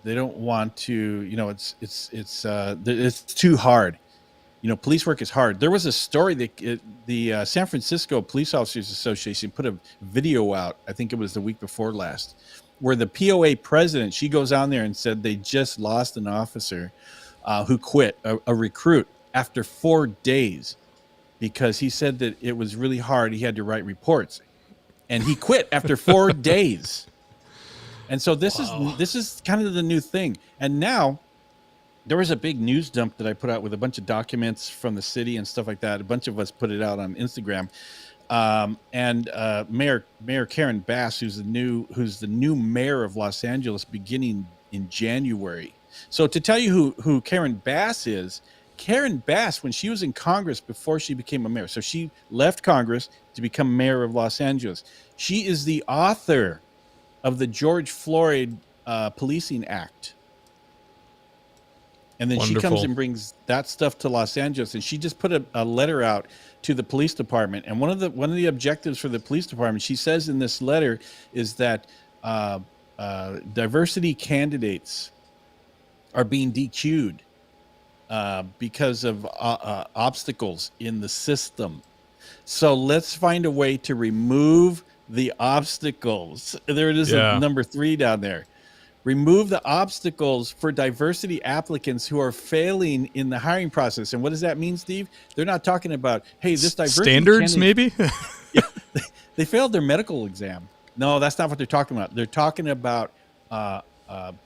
You know, it's too hard. You know, police work is hard. There was a story that the San Francisco Police Officers Association put a video out. I think it was the week before last, where the POA president, she goes on there and said they just lost an officer who quit, a recruit, after 4 days because he said that it was really hard. He had to write reports, and he quit after 4 days. And so this is kind of the new thing. And now there was a big news dump that I put out with a bunch of documents from the city and stuff like that. A bunch of us put it out on Instagram. And Mayor Karen Bass, who's the new mayor of Los Angeles beginning in January. So to tell you who Karen Bass is, Karen Bass, when she was in Congress before she became a mayor, so she left Congress to become mayor of Los Angeles. She is the author of the George Floyd Policing Act. And then Wonderful. She comes and brings that stuff to Los Angeles, and she just put a letter out to the police department. And one of the objectives for the police department, she says in this letter, is that diversity candidates are being DQ'd because of obstacles in the system. So let's find a way to remove the obstacles. There it is, number 3 down there. Remove the obstacles for diversity applicants who are failing in the hiring process. And what does that mean, Steve? They're not talking about, hey, this diversity standards, maybe? Yeah, they failed their medical exam. No, that's not what they're talking about. They're talking about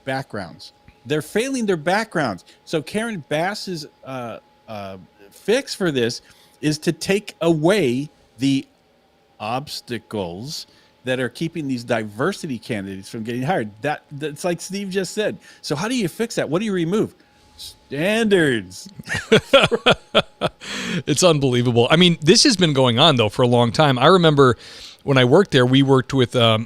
backgrounds. They're failing their backgrounds. So Karen Bass's fix for this is to take away the obstacles that are keeping these diversity candidates from getting hired. That's like Steve just said. So how do you fix that? What do you remove? Standards. It's unbelievable. I mean, this has been going on, though, for a long time. I remember when I worked there, we worked with a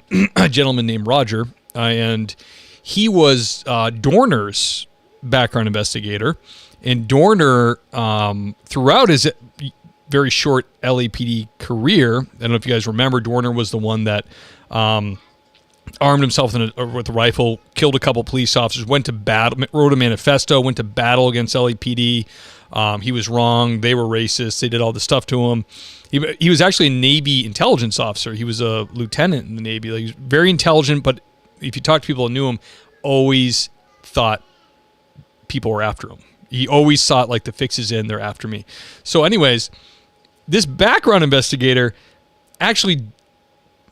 gentleman named Roger, and he was Dorner's background investigator. And Dorner, throughout his very short LAPD career, I don't know if you guys remember, Dorner was the one that armed himself with a rifle, killed a couple police officers, went to battle, wrote a manifesto, went to battle against LAPD. He was wrong. They were racist. They did all this stuff to him. He was actually a Navy intelligence officer. He was a lieutenant in the Navy. He was very intelligent, but if you talk to people who knew him, always thought people were after him. He always thought, like, the fix is in, they're after me. So anyways, this background investigator actually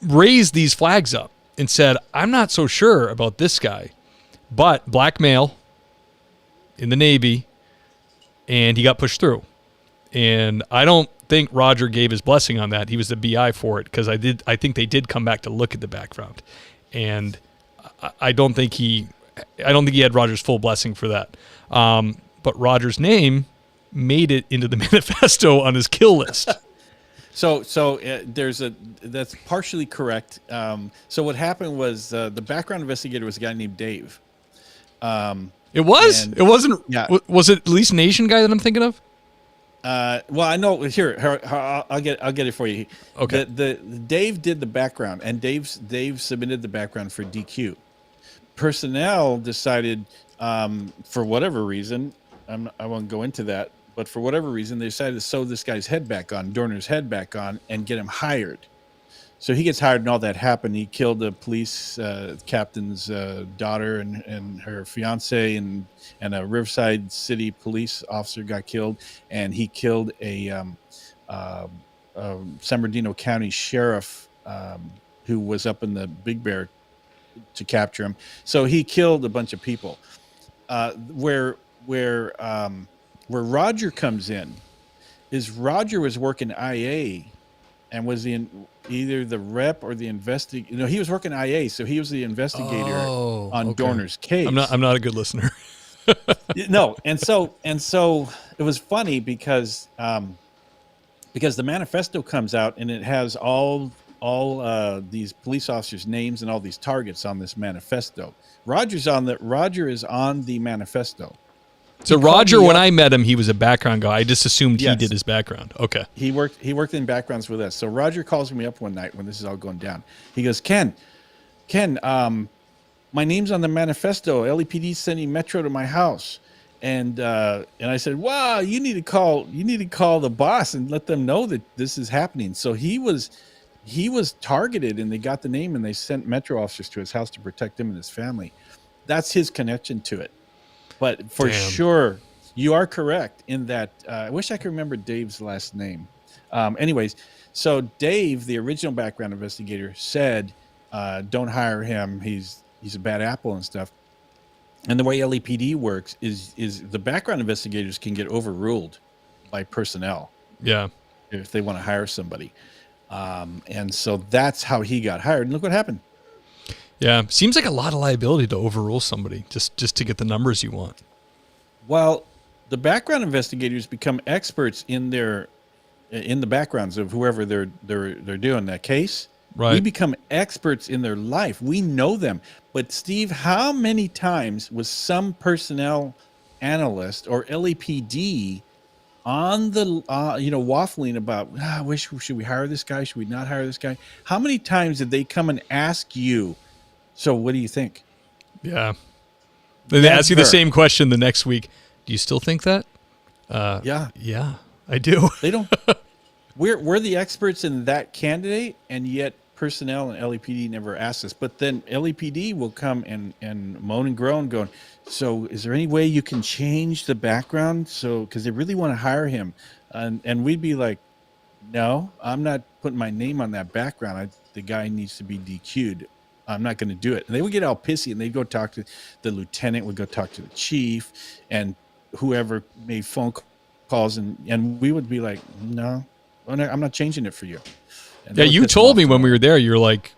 raised these flags up and said, I'm not so sure about this guy, but black male in the Navy, and he got pushed through. And I don't think Roger gave his blessing on that. He was the BI for it, because I think they did come back to look at the background. And I don't think he had Roger's full blessing for that. But Roger's name made it into the manifesto on his kill list. So that's partially correct. So what happened was the background investigator was a guy named Dave. It wasn't. Yeah. Was it Lease Nation guy that I'm thinking of? Well, I know. Here, I'll get it for you. Okay. The Dave did the background, and Dave submitted the background for DQ. Personnel decided, for whatever reason, I won't go into that, but for whatever reason, they decided to sew this guy's head back on, Dorner's head back on, and get him hired. So he gets hired, and all that happened. He killed the police captain's daughter and her fiance, and a Riverside City police officer got killed, and he killed a San Bernardino County sheriff who was up in the Big Bear to capture him. So he killed a bunch of people. Where Roger comes in is Roger was working IA and was either the rep or the investigator. No, he was working IA, so he was the investigator on Dorner's case. I'm not a good listener. No, and so it was funny because the manifesto comes out and it has all these police officers' names and all these targets on this manifesto. Roger is on the manifesto. So Roger, when I met him, he was a background guy. I just assumed he did his background. Okay. He worked in backgrounds with us. So Roger calls me up one night when this is all going down. He goes, Ken, my name's on the manifesto. LAPD sending Metro to my house. And I said, wow, you need to call the boss and let them know that this is happening. So he was targeted, and they got the name, and they sent Metro officers to his house to protect him and his family. That's his connection to it. But for sure, you are correct in that. I wish I could remember Dave's last name. Anyways, so Dave, the original background investigator, said, don't hire him. He's a bad apple and stuff. And the way LAPD works is the background investigators can get overruled by personnel. Yeah. If they want to hire somebody. And so that's how he got hired. And look what happened. Yeah. Seems like a lot of liability to overrule somebody just to get the numbers you want. Well, the background investigators become experts in the backgrounds of whoever they're doing that case. Right. We become experts in their life. We know them. But Steve, how many times was some personnel analyst or LAPD on the waffling about, should we hire this guy? Should we not hire this guy? How many times did they come and ask you, so what do you think? Yeah. They ask you the same question the next week. Do you still think that? Yeah. Yeah, I do. They don't. We're the experts in that candidate, and yet personnel and LAPD never asked us. But then LAPD will come and moan and groan, going, so is there any way you can change the background? So, because they really want to hire him. And we'd be like, no, I'm not putting my name on that background. The guy needs to be DQ'd. I'm not going to do it. And they would get all pissy, and they'd go talk to the lieutenant, would go talk to the chief, and whoever made phone calls. And we would be like, no, I'm not changing it for you. Yeah, you told me when we were there, you're like,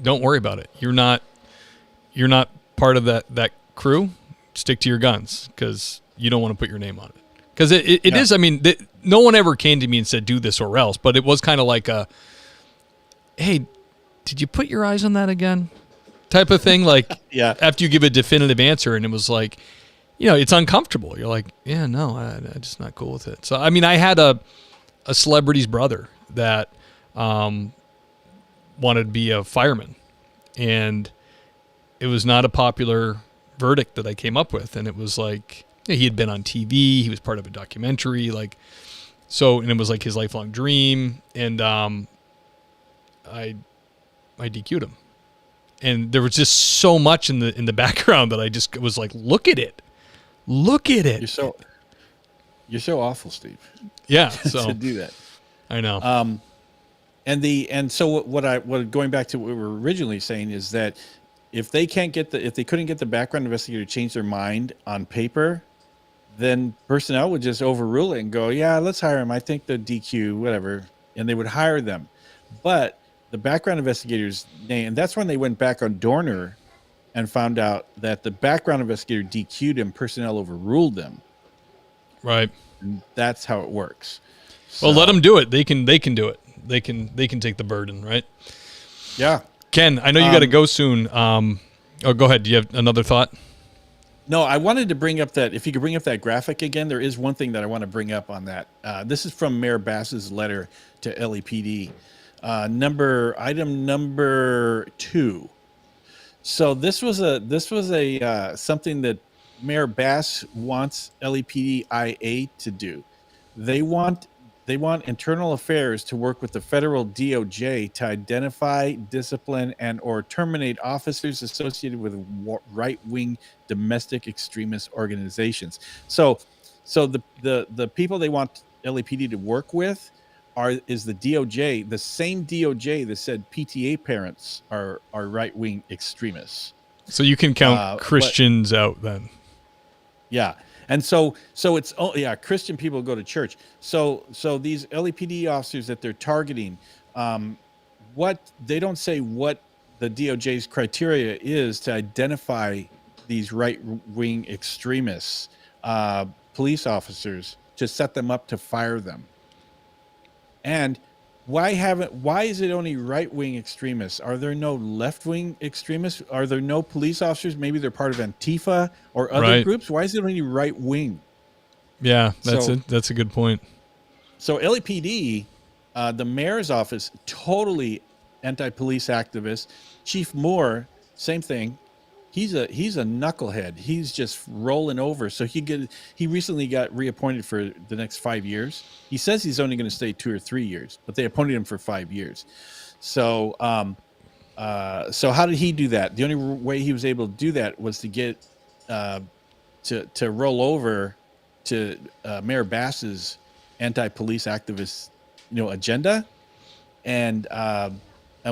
don't worry about it. You're not part of that crew. Stick to your guns because you don't want to put your name on it. Because it is, I mean, no one ever came to me and said, do this or else. But it was kind of like a, hey, did you put your eyes on that again? Type of thing. Like, yeah. After you give a definitive answer, and it was like, it's uncomfortable. You're like, yeah, no, I'm just not cool with it. So, I mean, I had a celebrity's brother that wanted to be a fireman, and it was not a popular verdict that I came up with. And it was like, he had been on TV, he was part of a documentary, and it was like his lifelong dream. And I DQ'd him, and there was just so much in the background that I just was like, look at it. You're so awful, Steve. Yeah, so to do that. I know. And so what going back to what we were originally saying is that if they couldn't get the background investigator to change their mind on paper, then personnel would just overrule it and go, yeah, let's hire him. I think the DQ, whatever, and they would hire them. But the background investigator's name, and that's when they went back on Dorner and found out that the background investigator DQ'd him, personnel overruled them. Right. And that's how it works. So, well, let them do it. They can do it. They can take the burden, right? Yeah. Ken, I know you got to go soon. Go ahead. Do you have another thought? No, I wanted to bring up that, if you could bring up that graphic again, there is one thing that I want to bring up on that. This is from Mayor Bass's letter to LAPD. Item number 2. So this was a something that Mayor Bass wants LAPD-IA to do. They want internal affairs to work with the federal DOJ to identify, discipline, and or terminate officers associated with right-wing domestic extremist organizations. So the people they want LAPD to work with is the DOJ, the same DOJ that said PTA parents are right-wing extremists. So you can count Christians out then. Yeah. And so it's, Christian people go to church. So these LAPD officers that they're targeting, what they don't say what the DOJ's criteria is to identify these right-wing extremists, police officers, to set them up to fire them. And why is it only right-wing extremists? Are there no left-wing extremists? Are there no police officers? Maybe they're part of Antifa or other groups. Why is it only right-wing? Yeah, that's a good point. So LAPD, the mayor's office, totally anti-police activist. Chief Moore, same thing. He's a knucklehead. He's just rolling over. So he recently got reappointed for the next 5 years. He says he's only going to stay 2 or 3 years, but they appointed him for 5 years. So so how did he do that? The only way he was able to do that was to get to roll over to Mayor Bass's anti-police activist agenda. And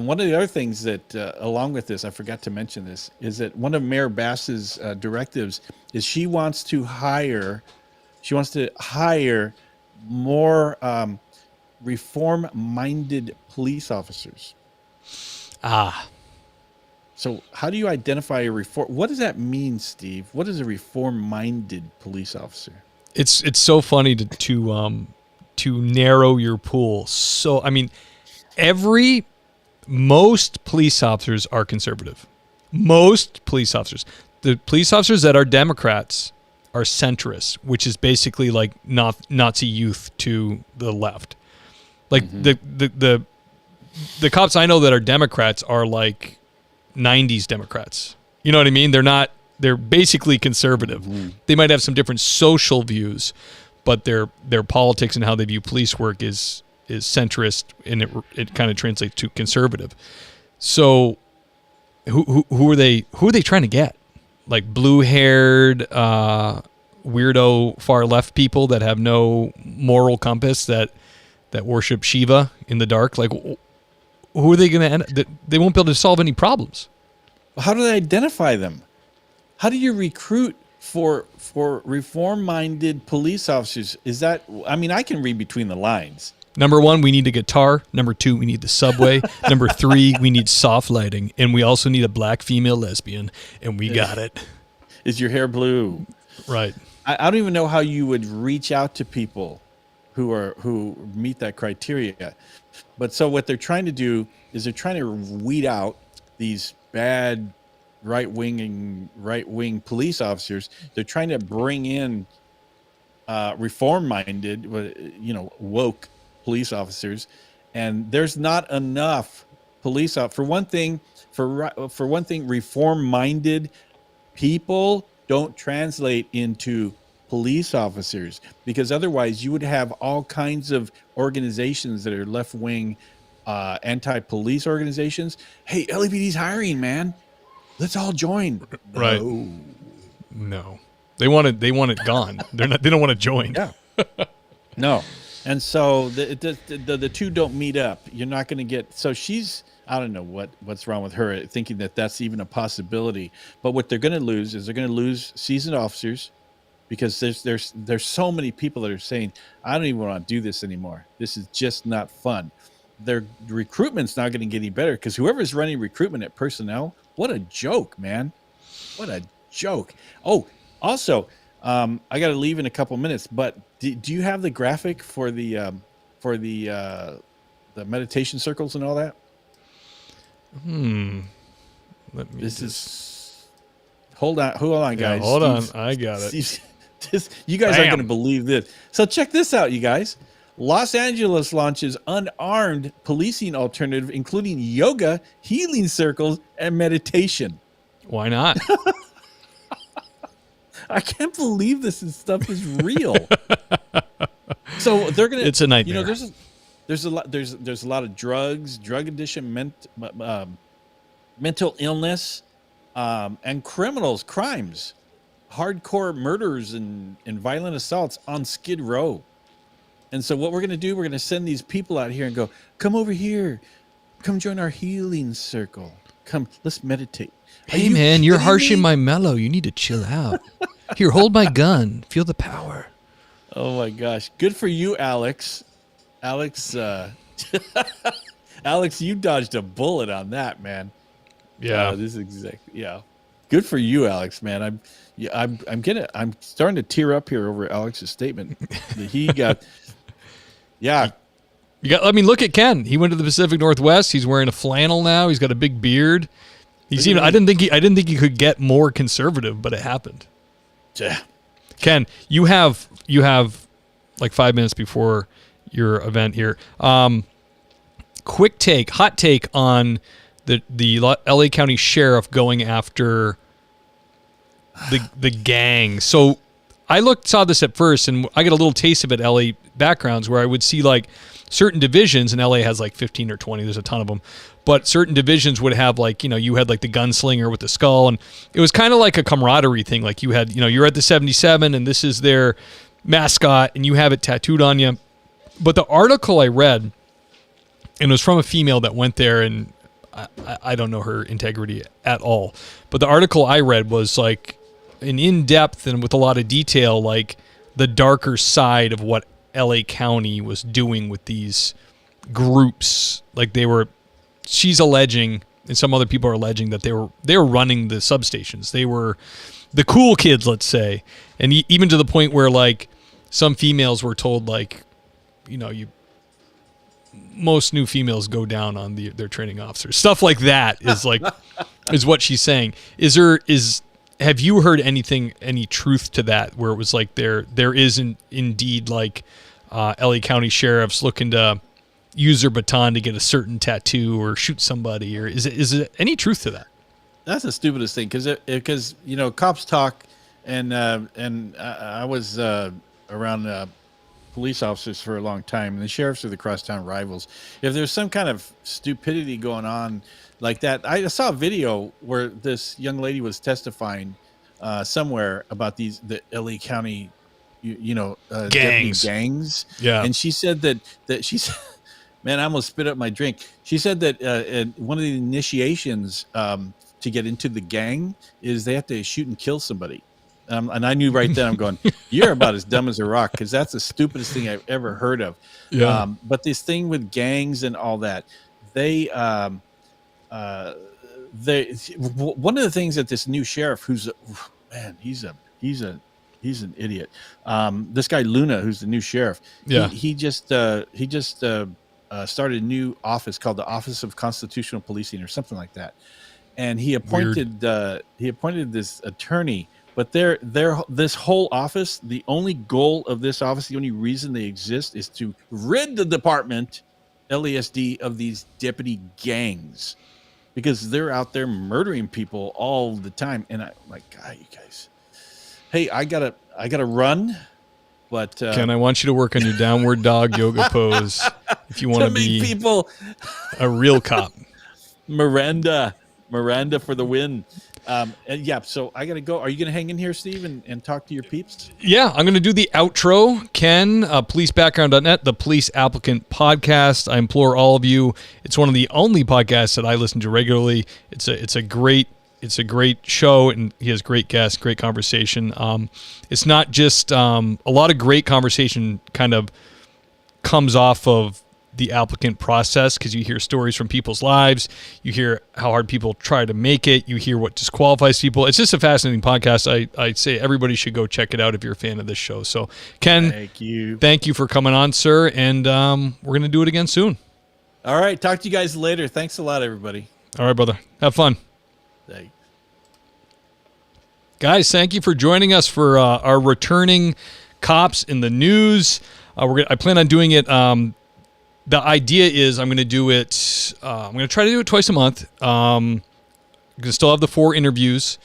one of the other things that, along with this, I forgot to mention this, is that one of Mayor Bass's directives is she wants to hire more reform-minded police officers. So how do you identify a reform? What does that mean, Steve? What is a reform-minded police officer? It's so funny to narrow your pool. So I mean, most police officers are conservative. Most police officers. The police officers that are Democrats are centrists, which is basically like Nazi youth to the left. Like the cops I know that are Democrats are like 90s Democrats. You know what I mean? They're basically conservative. They might have some different social views, but their politics and how they view police work is centrist, and it kind of translates to conservative. So who are they trying to get? Like blue-haired weirdo far left people that have no moral compass that worship Shiva in the dark? Like, who are they going to end up? They won't be able to solve any problems. How do they identify them? How do you recruit for reform-minded police officers? I can read between the lines. Number 1, we need a guitar. Number 2, we need the subway. Number 3, we need soft lighting. And we also need a black female lesbian. And we got it. Is your hair blue? Right. I don't even know how you would reach out to people who meet that criteria. But so what they're trying to do is they're trying to weed out these bad right-wing police officers. They're trying to bring in reform-minded, woke police officers, and there's not enough police for one thing, reform-minded people don't translate into police officers, because otherwise you would have all kinds of organizations that are left-wing anti-police organizations. Hey, LAPD's hiring, man. Let's all join. Right. No. They want it gone. They don't want to join. Yeah. No. And so the two don't meet up. You're not going to get. So I don't know what's wrong with her thinking that that's even a possibility. But what they're going to lose is they're going to lose seasoned officers, because there's so many people that are saying, I don't even want to do this anymore. This is just not fun. Their recruitment's not going to get any better, because whoever's running recruitment at personnel, what a joke, man. What a joke. Oh, also, I got to leave in a couple minutes, but do you have the graphic for the meditation circles and all that? Hold on, guys. Yeah, hold on, I got it. You guys aren't going to believe this. So check this out, you guys. Los Angeles launches unarmed policing alternative, including yoga, healing circles, and meditation. Why not? I can't believe this stuff is real. So they're gonna. It's a nightmare. You know, there's a lot of drugs, drug addiction, mental illness, and crimes, hardcore murders and violent assaults on Skid Row. And so what we're gonna do, we're gonna send these people out here and go, come over here, come join our healing circle. Come, let's meditate. Hey, man, you're harshing my mellow. You need to chill out. Here, hold my gun. Feel the power. Oh my gosh. Good for you, Alex. Alex, Alex, you dodged a bullet on that, man. Yeah. This is exactly, yeah. Good for you, Alex, man. I'm starting to tear up here over Alex's statement that he got. Yeah. Look at Ken. He went to the Pacific Northwest. He's wearing a flannel now. He's got a big beard. I didn't think he could get more conservative, but it happened. Yeah. Ken, you have like 5 minutes before your event here. Hot take on the LA County Sheriff going after the gang. So I saw this at first, and I got a little taste of it. LA backgrounds where I would see like certain divisions, and LA has like 15 or 20. There's a ton of them, but certain divisions would have like, you had like the gunslinger with the skull, and it was kind of like a camaraderie thing. Like you had, you're at the 77, and this is their mascot, and you have it tattooed on you. But the article I read, and it was from a female that went there, and I don't know her integrity at all, but the article I read was like an in-depth and with a lot of detail, like the darker side of what LA County was doing with these groups. Like she's alleging, and some other people are alleging, that they were running the substations. They were the cool kids, let's say. And even to the point where like some females were told, like, most new females go down on their training officers. Stuff like that is like, is what she's saying. Have you heard any truth to that, where it was like there isn't indeed like LA County sheriffs looking to use their baton to get a certain tattoo or shoot somebody, or is it any truth to that? That's the stupidest thing, because cops talk, and I was around police officers for a long time, and the sheriffs are the crosstown rivals. If there's some kind of stupidity going on like that, I saw a video where this young lady was testifying somewhere about the LA County, gangs. Yeah, and she said that she's. Man, I almost spit up my drink. She said that one of the initiations to get into the gang is they have to shoot and kill somebody. And I knew right then, I'm going, you're about as dumb as a rock, because that's the stupidest thing I've ever heard of. Yeah. But this thing with gangs and all that, one of the things that this new sheriff, he's an idiot. This guy Luna, who's the new sheriff, yeah, he just started a new office called the Office of Constitutional Policing or something like that, and he appointed this attorney. But this whole office, the only goal of this office, the only reason they exist, is to rid the department, LASD, of these deputy gangs, because they're out there murdering people all the time. And I'm like, God, you guys, hey, I gotta run. But Ken, I want you to work on your downward dog yoga pose if you want to be people a real cop. Miranda for the win. And yeah, so I gotta go. Are you gonna hang in here, Steve, and talk to your peeps? Yeah, I'm gonna do the outro. Ken, policebackground.net, the Police Applicant Podcast. I implore all of you. It's one of the only podcasts that I listen to regularly. It's a great show, and he has great guests, great conversation. It's not just a lot of great conversation kind of comes off of the applicant process, because you hear stories from people's lives, you hear how hard people try to make it, you hear what disqualifies people. It's just a fascinating podcast. I say everybody should go check it out if you're a fan of this show. So Ken, thank you for coming on, sir, and we're gonna do it again soon. All right, talk to you guys later. Thanks a lot, everybody. All right, brother, have fun. Thanks. Guys, thank you for joining us for our returning cops in the news. I plan on doing it. The idea is I'm going to do it. I'm going to try to do it twice a month. I'm going to still have the 4 interviews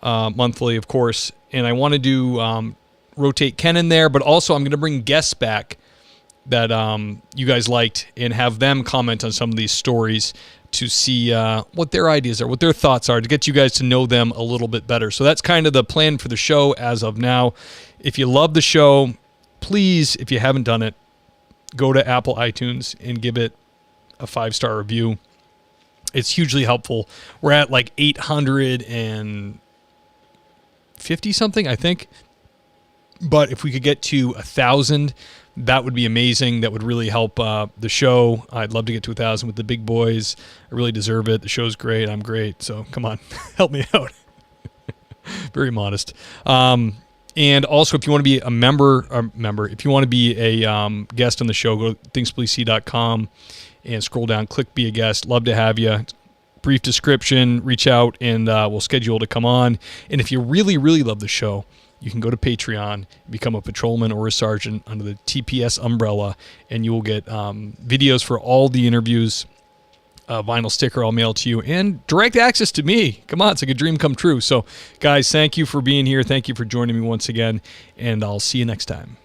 monthly, of course, and I want to do rotate Ken in there, but also I'm going to bring guests back that you guys liked and have them comment on some of these stories to see what their ideas are, what their thoughts are, to get you guys to know them a little bit better. So that's kind of the plan for the show as of now. If you love the show, please, if you haven't done it, go to Apple iTunes and give it a 5-star review. It's hugely helpful. We're at like 850 something, I think. But if we could get to 1,000, that would be amazing. That would really help the show. I'd love to get to 1,000 with the big boys. I really deserve it. The show's great. I'm great. So come on, help me out. Very modest. And also, if you want to be a member, if you want to be a guest on the show, go to thingspolicec.com and scroll down, click Be a Guest. Love to have you. Brief description, reach out, and we'll schedule to come on. And if you really, really love the show, you can go to Patreon, become a patrolman or a sergeant under the TPS umbrella, and you will get videos for all the interviews, a vinyl sticker I'll mail to you, and direct access to me. Come on, it's like a dream come true. So, guys, thank you for being here. Thank you for joining me once again, and I'll see you next time.